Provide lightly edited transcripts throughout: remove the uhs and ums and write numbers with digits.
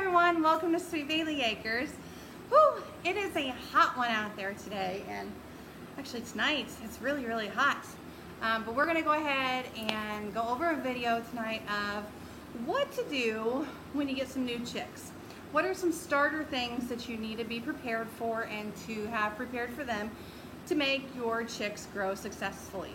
everyone, welcome to Sweet Bailey Acres. Whew, it is a hot one out there today, and actually tonight it's really hot. But we're gonna go ahead and go over a video tonight of what to do when you get some new chicks. What are some starter things that you need to be prepared for and to have prepared for them to make your chicks grow successfully.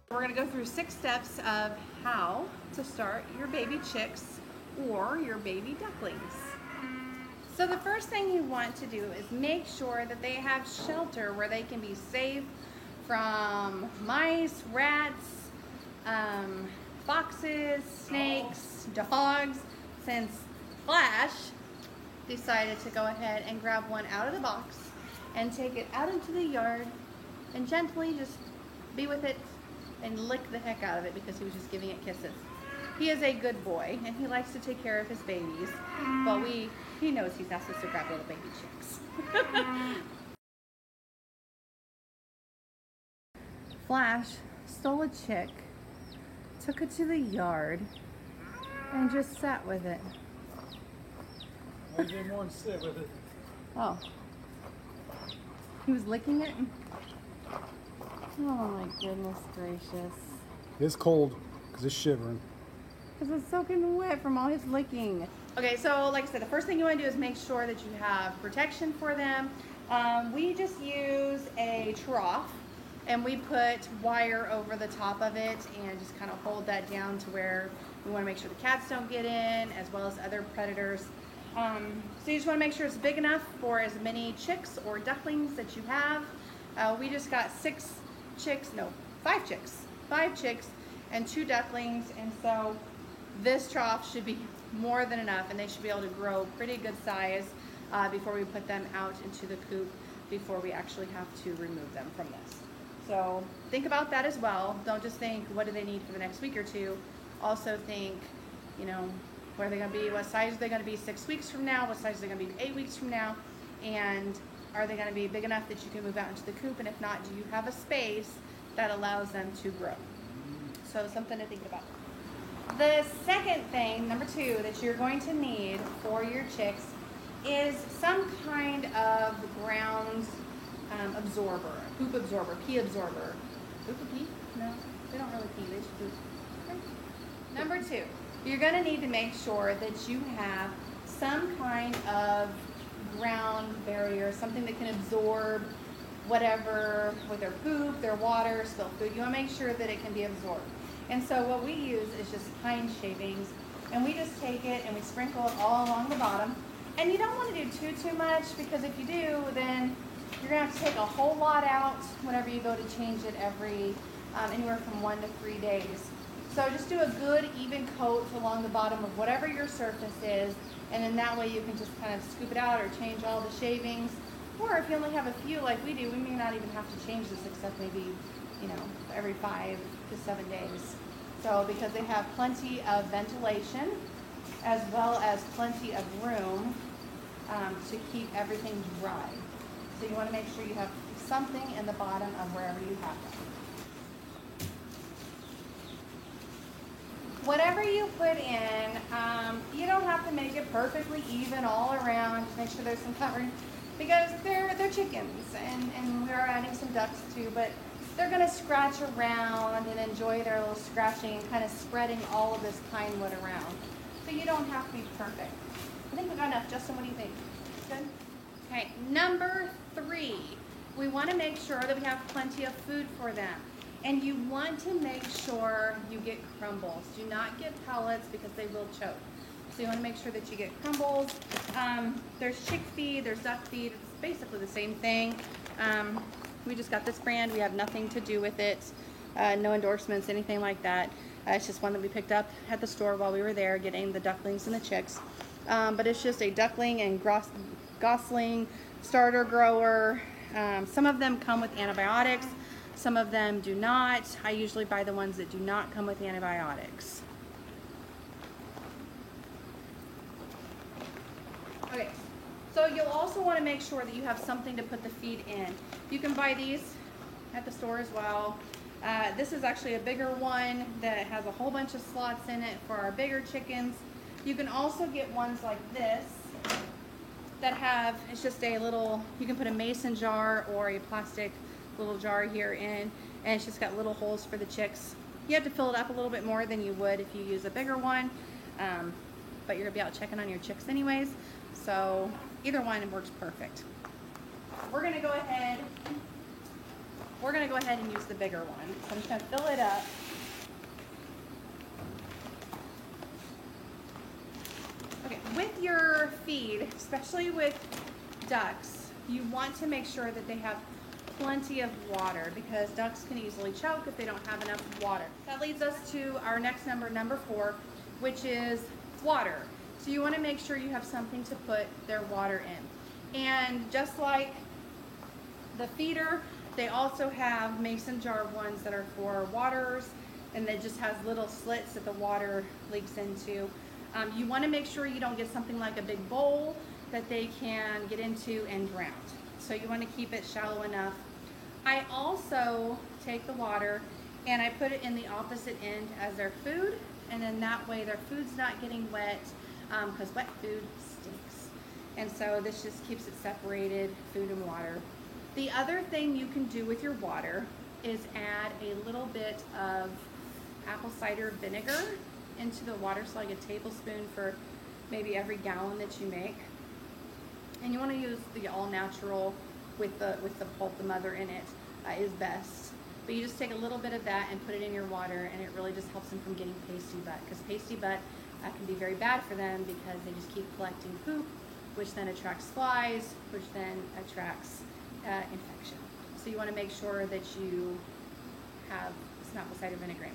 We're going to go through 6 steps of how to start your baby chicks or your baby ducklings. So the first thing you want to do is make sure that they have shelter where they can be safe from mice, rats, foxes, snakes, dogs, since Flash decided to go ahead and grab one out of the box and take it out into the yard and gently just be with it and lick the heck out of it because he was just giving it kisses. He is a good boy and he likes to take care of his babies, but he knows he's not supposed to grab little baby chicks. Flash stole a chick, took it to the yard, and just sat with it. I didn't want to sit with it. Oh. He was licking it? Oh my goodness gracious. It's cold because it's shivering. Because it's soaking wet from all his licking. Okay, so like I said, the first thing you want to do is make sure that you have protection for them. We just use a trough and we put wire over the top of it and just kind of hold that down to where we want to make sure the cats don't get in as well as other predators. So you just want to make sure it's big enough for as many chicks or ducklings that you have. We just got 5 chicks and 2 ducklings, and so this trough should be more than enough and they should be able to grow pretty good size before we put them out into the coop, before we actually have to remove them from this. So think about that as well. Don't just think what do they need for the next week or two. Also think, you know, where are they going to be, what size are they going to be 6 weeks from now, what size are they going to be 8 weeks from now, and are they going to be big enough that you can move out into the coop, and if not, do you have a space that allows them to grow? So something to think about. The second thing, number 2, that you're going to need for your chicks is some kind of ground absorber, poop absorber, pee absorber. Poop or pee? No, they don't really pee, they just poop. Okay. Number 2, you're going to need to make sure that you have some kind of ground barrier, something that can absorb whatever with their poop, their water, spilled food. You want to make sure that it can be absorbed. And so what we use is just pine shavings, and we just take it and we sprinkle it all along the bottom. And you don't want to do too much, because if you do, then you're going to have to take a whole lot out whenever you go to change it every anywhere from 1 to 3 days. So just do a good even coat along the bottom of whatever your surface is, and then that way you can just kind of scoop it out or change all the shavings. Or if you only have a few like we do, we may not even have to change this except maybe, you know, every 5 to 7 days. So because they have plenty of ventilation as well as plenty of room to keep everything dry. So you want to make sure you have something in the bottom of wherever you have them. Whatever you put in, you don't have to make it perfectly even all around. Just make sure there's some covering, because they're chickens, and we're adding some ducks too, but they're going to scratch around and enjoy their little scratching and kind of spreading all of this pine wood around. So you don't have to be perfect. I think we got enough. Justin, what do you think? Good? Okay, number 3, we want to make sure that we have plenty of food for them. And you want to make sure you get crumbles. Do not get pellets because they will choke. So you want to make sure that you get crumbles. There's chick feed, there's duck feed. It's basically the same thing. We just got this brand. We have nothing to do with it. No endorsements, anything like that. It's just one that we picked up at the store while we were there getting the ducklings and the chicks. But it's just a duckling and gosling starter grower. Some of them come with antibiotics. Some of them do not. I usually buy the ones that do not come with antibiotics. Okay, So you'll also want to make sure that you have something to put the feed in. You can buy these at the store as well. This is actually a bigger one that has a whole bunch of slots in it for our bigger chickens. You can also get ones like this that have, it's just a little, you can put a mason jar or a plastic little jar here in, and it's just got little holes for the chicks. You have to fill it up a little bit more than you would if you use a bigger one, but you're gonna be out checking on your chicks anyways, so either one works perfect. We're gonna go ahead and use the bigger one. So I'm just gonna fill it up. Okay, with your feed, especially with ducks, you want to make sure that they have plenty of water because ducks can easily choke if they don't have enough water. That leads us to our next number, number 4, which is water. So you want to make sure you have something to put their water in. And just like the feeder, they also have mason jar ones that are for waters, and it just has little slits that the water leaks into. You want to make sure you don't get something like a big bowl that they can get into and drown. So you want to keep it shallow enough. I also take the water and I put it in the opposite end as their food, and then that way their food's not getting wet because wet food stinks. And so this just keeps it separated, food and water. The other thing you can do with your water is add a little bit of apple cider vinegar into the water, so like a tablespoon for maybe every gallon that you make. And you want to use the all natural with the pulp, the mother in it is best. But you just take a little bit of that and put it in your water, and it really just helps them from getting pasty butt, because pasty butt can be very bad for them because they just keep collecting poop, which then attracts flies, which then attracts infection. So you want to make sure that you have some apple cider vinegar.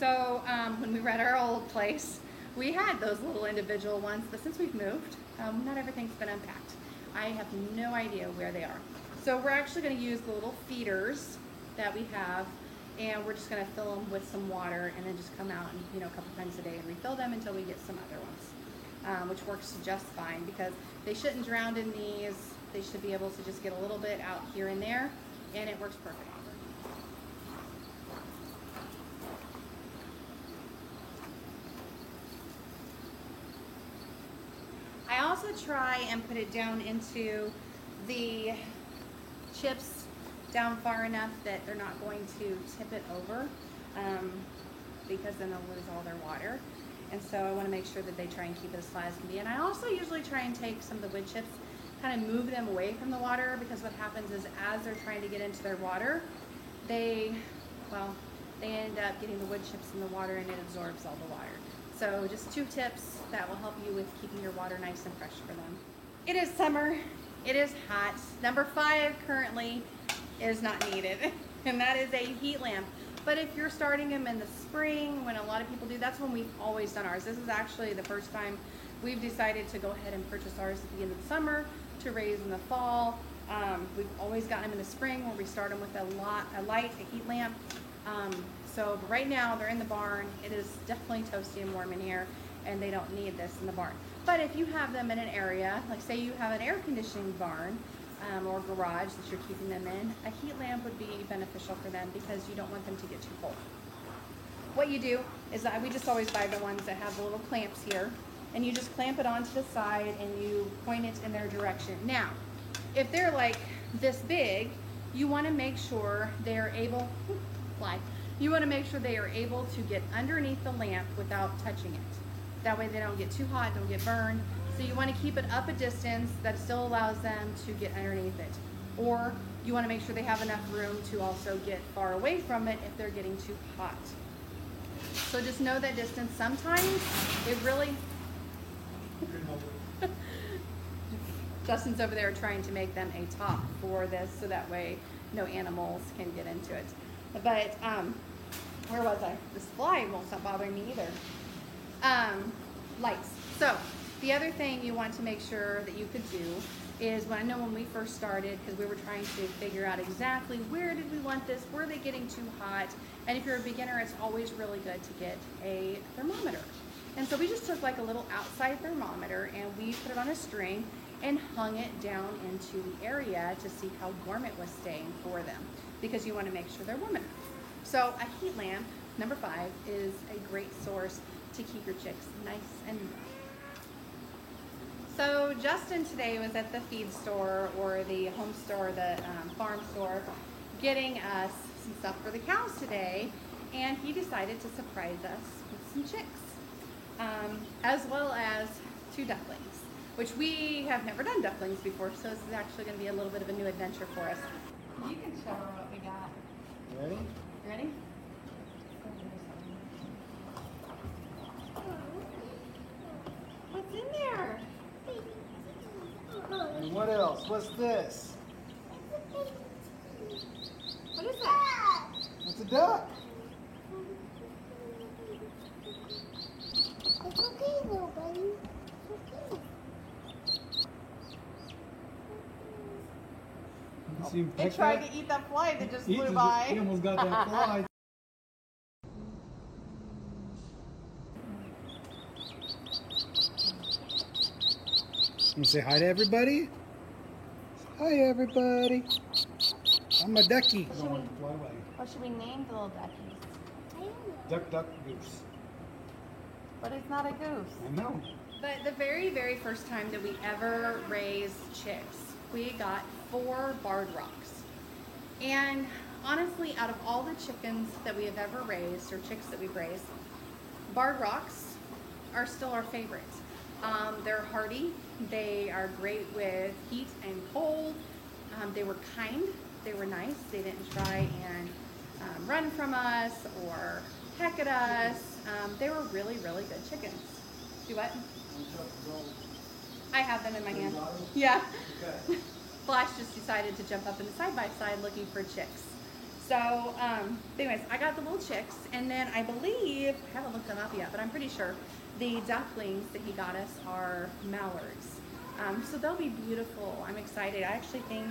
So when we were at our old place, we had those little individual ones, but since we've moved, not everything's been unpacked. I have no idea where they are. So we're actually going to use the little feeders that we have, and we're just going to fill them with some water and then just come out and, a couple times a day and refill them until we get some other ones, which works just fine because they shouldn't drown in these. They should be able to just get a little bit out here and there, and it works perfect. I also try and put it down into the chips down far enough that they're not going to tip it over because then they'll lose all their water. And so I want to make sure that they try and keep it as flat as can be. And I also usually try and take some of the wood chips, kind of move them away from the water, because what happens is as they're trying to get into their water, they end up getting the wood chips in the water and it absorbs all the water. So just 2 tips that will help you with keeping your water nice and fresh for them. It is summer, it is hot. Number 5 currently is not needed, and that is a heat lamp. But if you're starting them in the spring, when a lot of people do, that's when we've always done ours. This is actually the first time we've decided to go ahead and purchase ours at the end of the summer to raise in the fall. We've always gotten them in the spring where we start them with a heat lamp. So right now they're in the barn. It is definitely toasty and warm in here, and they don't need this in the barn. But if you have them in an area, like say you have an air conditioning barn or garage that you're keeping them in, a heat lamp would be beneficial for them because you don't want them to get too cold. What you do is we just always buy the ones that have the little clamps here, and you just clamp it onto the side and you point it in their direction. Now, if they're like this big, you want to make sure they are able, you want to make sure they are able to get underneath the lamp without touching it. That way they don't get too hot, don't get burned. So you want to keep it up a distance that still allows them to get underneath it. Or you want to make sure they have enough room to also get far away from it if they're getting too hot. So just know that distance. Sometimes it really... Justin's over there trying to make them a top for this so that way no animals can get into it. But where was I? This fly won't stop bothering me either. Lights. So the other thing you want to make sure that you could do is, when we first started, because we were trying to figure out exactly where did we want this, were they getting too hot? And if you're a beginner, it's always really good to get a thermometer. And so we just took like a little outside thermometer and we put it on a string, and hung it down into the area to see how warm it was staying for them, because you want to make sure they're warm enough. So a heat lamp, number 5, is a great source to keep your chicks nice and warm. So Justin today was at the feed store, or the home store, the farm store, getting us some stuff for the cows today, and he decided to surprise us with some chicks, as well as 2 ducklings, which we have never done ducklings before, so this is actually going to be a little bit of a new adventure for us. You can show her what we got. Ready? You ready? What's in there? And what else? What's this? What is that? It's a duck. It's okay, little buddy. It's okay. You see him It peck tried that? to eat that fly that just He flew just- by. He almost got that fly. You say hi to everybody? Hi, everybody. I'm a ducky. Should we- Going to fly away. What should we name the little duckies? I don't know. Duck, duck, goose. But it's not a goose. I know. But the very, very first time that we ever raised chicks, we got 4 barred rocks. And honestly, out of all the chickens that we have ever raised, or chicks that we've raised, barred rocks are still our favorite. They're hardy. They are great with heat and cold. They were kind. They were nice. They didn't try and run from us or peck at us. They were really, really good chickens. Do what? I have them in my hand. Yeah. Okay. Flash just decided to jump up in the side-by-side looking for chicks. So, anyways, I got the little chicks, and then I believe, I haven't looked them up yet, but I'm pretty sure the ducklings that he got us are mallards. So they'll be beautiful. I'm excited. I actually think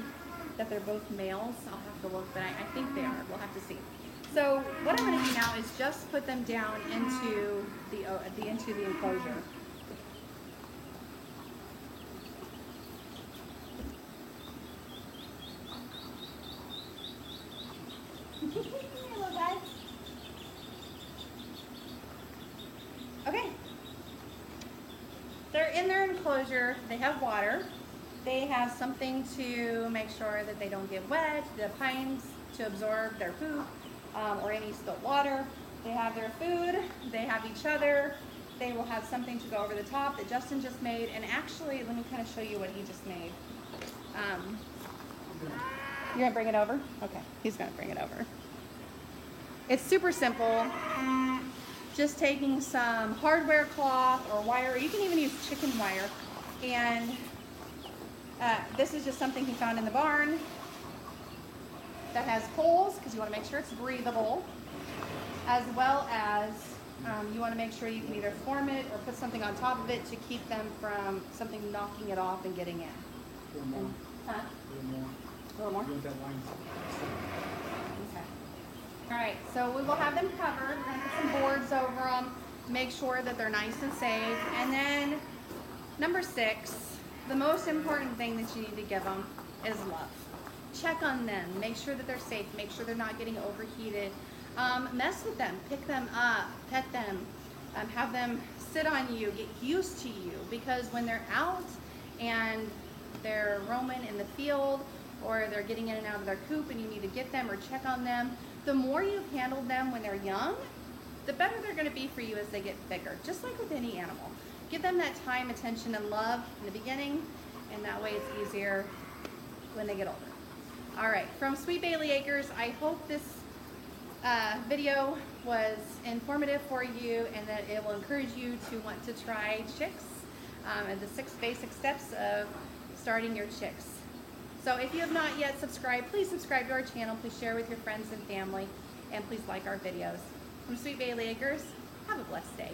that they're both males. I'll have to look, but I think they are. We'll have to see. So what I'm going to do now is just put them down into the enclosure. Hello, guys. Okay. They're in their enclosure. They have water. They have something to make sure that they don't get wet, the pines to absorb their poop or any spilled water. They have their food. They have each other. They will have something to go over the top that Justin just made. And actually, let me kind of show you what he just made. You're gonna bring it over? Okay, he's gonna bring it over. It's super simple. Just taking some hardware cloth or wire, or you can even use chicken wire. And this is just something he found in the barn that has holes, because you want to make sure it's breathable, as well as you want to make sure you can either form it or put something on top of it to keep them from something knocking it off and getting in. A little more. Huh? A little more. A little more? You want that line? Okay. All right, so we will have them covered. We're gonna put some boards over them, make sure that they're nice and safe. And then number 6, the most important thing that you need to give them is love. Check on them, make sure that they're safe, make sure they're not getting overheated. Mess with them, pick them up, pet them, have them sit on you, get used to you, because when they're out and they're roaming in the field, or they're getting in and out of their coop and you need to get them or check on them, the more you've handled them when they're young, the better they're going to be for you as they get bigger, just like with any animal. Give them that time, attention, and love in the beginning, and that way it's easier when they get older. All right, from Sweet Bailey Acres, I hope this video was informative for you and that it will encourage you to want to try chicks and the 6 basic steps of starting your chicks. So if you have not yet subscribed, please subscribe to our channel. Please share with your friends and family, and please like our videos. From Sweet Bailey Acres, have a blessed day.